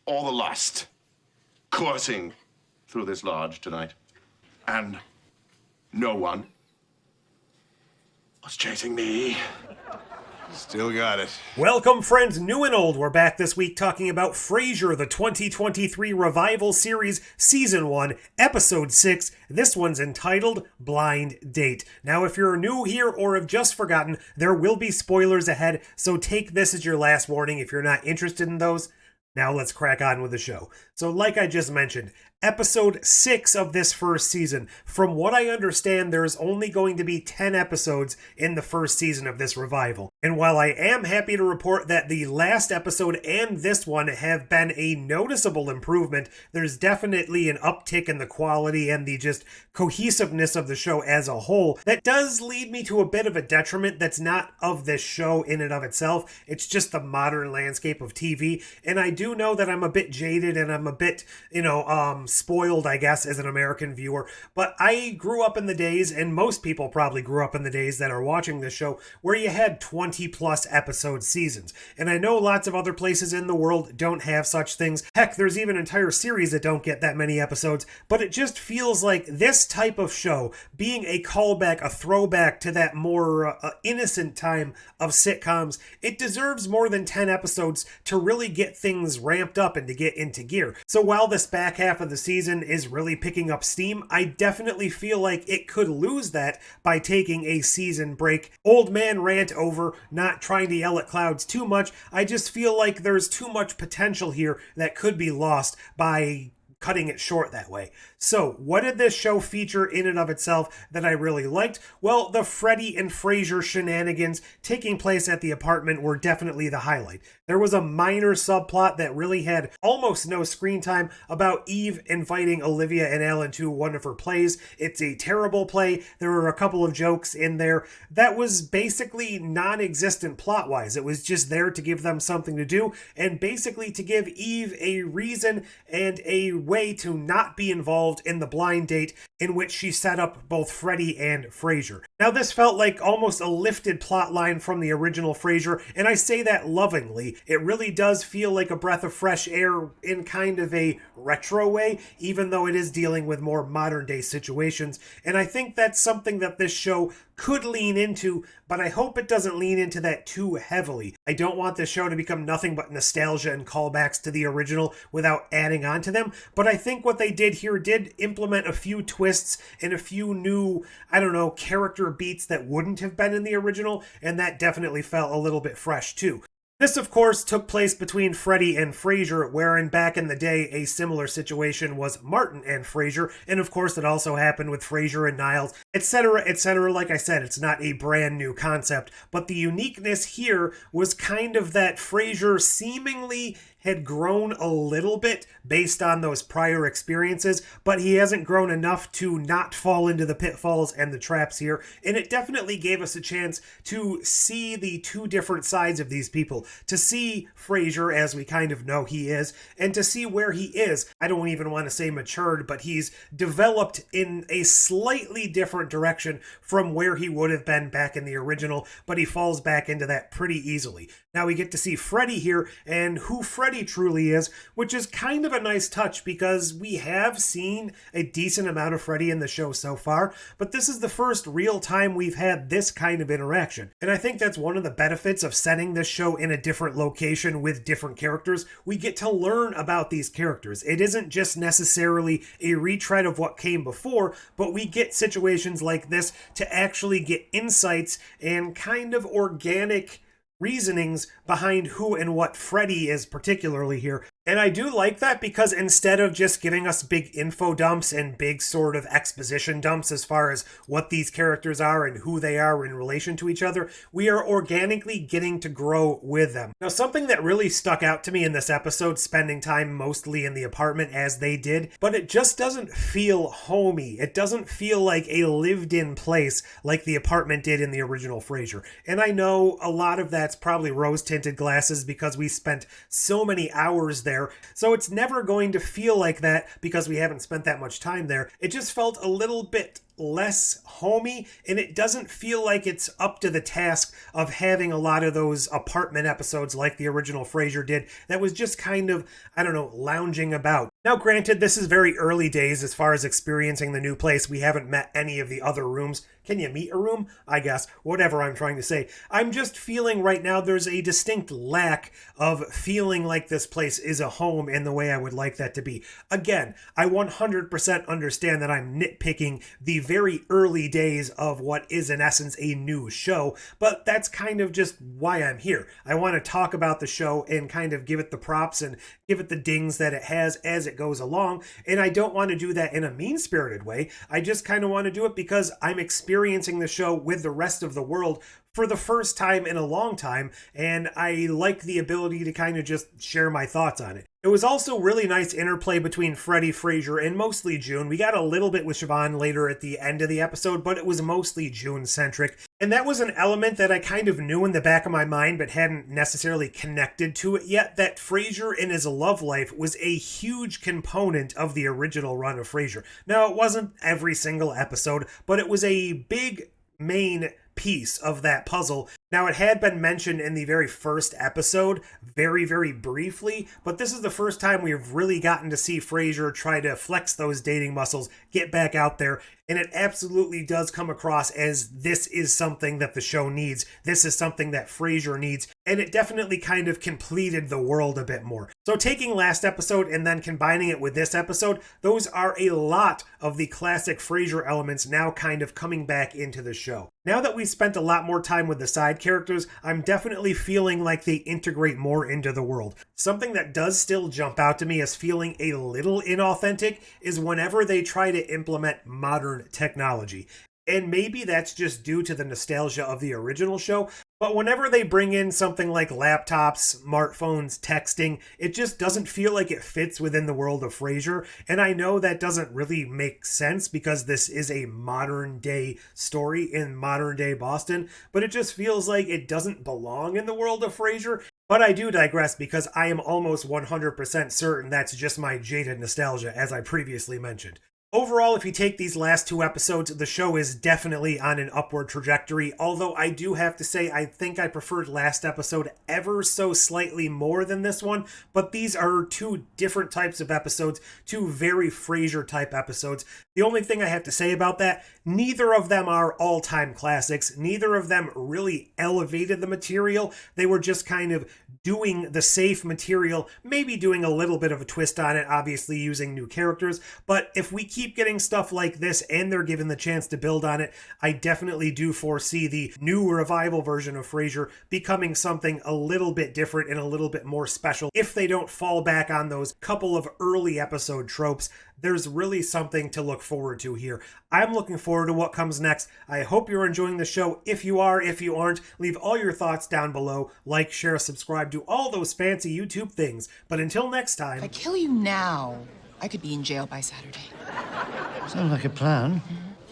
all the lust coursing through this lodge tonight. And no one was chasing me. Still got it. Welcome, friends, new and old. We're back this week talking about Frasier, the 2023 revival series, Season 1, Episode 6. This one's entitled Blind Date. Now, if you're new here or have just forgotten, there will be spoilers ahead, so take this as your last warning if you're not interested in those. Now let's crack on with the show. So like I just mentioned, episode 6 of this first season. From what I understand, there's only going to be 10 episodes in the first season of this revival. And while I am happy to report that the last episode and this one have been a noticeable improvement, there's definitely an uptick in the quality and the just cohesiveness of the show as a whole. That does lead me to a bit of a detriment that's not of this show in and of itself. It's just the modern landscape of TV. And I do know that I'm a bit jaded and I'm a bit, spoiled, I guess, as an American viewer. But I grew up in the days, and most people probably grew up in the days that are watching this show, where you had 20 plus episode seasons. And I know lots of other places in the world don't have such things. Heck, there's even entire series that don't get that many episodes. But it just feels like this type of show, being a callback, a throwback to that more innocent time of sitcoms, it deserves more than 10 episodes to really get things ramped up and to get into gear. So while this back half of the season is really picking up steam, I definitely feel like it could lose that by taking a season break. Old man rant over, not trying to yell at clouds too much. I just feel like there's too much potential here that could be lost by cutting it short that way. So, what did this show feature in and of itself that I really liked? Well, the Freddy and Frasier shenanigans taking place at the apartment were definitely the highlight. There was a minor subplot that really had almost no screen time about Eve inviting Olivia and Alan to one of her plays. It's a terrible play. There were a couple of jokes in there that was basically non-existent plot-wise. It was just there to give them something to do and basically to give Eve a reason and a way to not be involved in the blind date in which she set up both Freddy and Frasier. Now, this felt like almost a lifted plot line from the original Frasier, and I say that lovingly. It really does feel like a breath of fresh air in kind of a retro way, even though it is dealing with more modern day situations, and I think that's something that this show could lean into, but I hope it doesn't lean into that too heavily. I don't want this show to become nothing but nostalgia and callbacks to the original without adding on to them, but I think what they did here did implement a few twists and a few new, character beats that wouldn't have been in the original, and that definitely felt a little bit fresh too. This, of course, took place between Freddy and Frasier, wherein back in the day, a similar situation was Martin and Frasier, and of course it also happened with Frasier and Niles, etc., etc. Like I said, it's not a brand new concept, but the uniqueness here was kind of that Frasier seemingly had grown a little bit based on those prior experiences, but he hasn't grown enough to not fall into the pitfalls and the traps here, and it definitely gave us a chance to see the two different sides of these people, to see Frasier as we kind of know he is, and to see where he is. I don't even want to say matured, but he's developed in a slightly different direction from where he would have been back in the original, but he falls back into that pretty easily. Now we get to see Freddy here, and who Freddy truly is, which is kind of a nice touch because we have seen a decent amount of Freddy in the show so far, but this is the first real time we've had this kind of interaction. And I think that's one of the benefits of setting this show in a different location with different characters. We get to learn about these characters. It isn't just necessarily a retread of what came before, but we get situations like this to actually get insights and kind of organic reasonings behind who and what Freddy is particularly here. And I do like that because instead of just giving us big info dumps and big sort of exposition dumps as far as what these characters are and who they are in relation to each other, we are organically getting to grow with them. Now, something that really stuck out to me in this episode, spending time mostly in the apartment as they did, but it just doesn't feel homey. It doesn't feel like a lived-in place like the apartment did in the original Frasier. And I know a lot of that's probably rose-tinted glasses because we spent so many hours there there. So it's never going to feel like that because we haven't spent that much time there. It just felt a little bit less homey, and it doesn't feel like it's up to the task of having a lot of those apartment episodes like the original Frasier did that was just kind of, I don't know, lounging about. Now granted, this is very early days as far as experiencing the new place. We haven't met any of the other rooms. Can you meet a room? I guess. Whatever I'm trying to say. I'm just feeling right now there's a distinct lack of feeling like this place is a home in the way I would like that to be. Again, I 100% understand that I'm nitpicking the very early days of what is in essence a new show, but that's kind of just why I'm here. I want to talk about the show and kind of give it the props and give it the dings that it has as it goes along, and I don't want to do that in a mean-spirited way. I just kind of want to do it because I'm experiencing the show with the rest of the world for the first time in a long time, and I like the ability to kind of just share my thoughts on it. It was also really nice interplay between Freddy, Frasier, and mostly June. We got a little bit with Siobhan later at the end of the episode, but it was mostly June-centric. And that was an element that I kind of knew in the back of my mind, but hadn't necessarily connected to it yet, that Frasier in his love life was a huge component of the original run of Frasier. Now, it wasn't every single episode, but it was a big main piece of that puzzle. Now, it had been mentioned in the very first episode, very, very briefly, but this is the first time we've really gotten to see Frasier try to flex those dating muscles, get back out there, and it absolutely does come across as this is something that the show needs. This is something that Frasier needs, and it definitely kind of completed the world a bit more. So taking last episode and then combining it with this episode, those are a lot of the classic Frasier elements now kind of coming back into the show. Now that we've spent a lot more time with the side characters, I'm definitely feeling like they integrate more into the world. Something that does still jump out to me as feeling a little inauthentic is whenever they try to implement modern technology. And maybe that's just due to the nostalgia of the original show, but whenever they bring in something like laptops, smartphones, texting, it just doesn't feel like it fits within the world of Frasier. And I know that doesn't really make sense because this is a modern day story in modern day Boston, but it just feels like it doesn't belong in the world of Frasier. But I do digress because I am almost 100% certain that's just my jaded nostalgia, as I previously mentioned. Overall, if you take these last two episodes, the show is definitely on an upward trajectory, although I do have to say I think I preferred last episode ever so slightly more than this one, but these are two different types of episodes, two very Frasier type episodes. The only thing I have to say about that, neither of them are all-time classics, neither of them really elevated the material, they were just kind of doing the safe material, maybe doing a little bit of a twist on it, obviously using new characters, but if we keep getting stuff like this and they're given the chance to build on it, I definitely do foresee the new revival version of Frasier becoming something a little bit different and a little bit more special if they don't fall back on those couple of early episode tropes. There's really something to look forward to here. I'm looking forward to what comes next. I hope you're enjoying the show. If you are, if you aren't, leave all your thoughts down below. Like, share, subscribe, do all those fancy YouTube things. But until next time... If I kill you now, I could be in jail by Saturday. Sounds like a plan.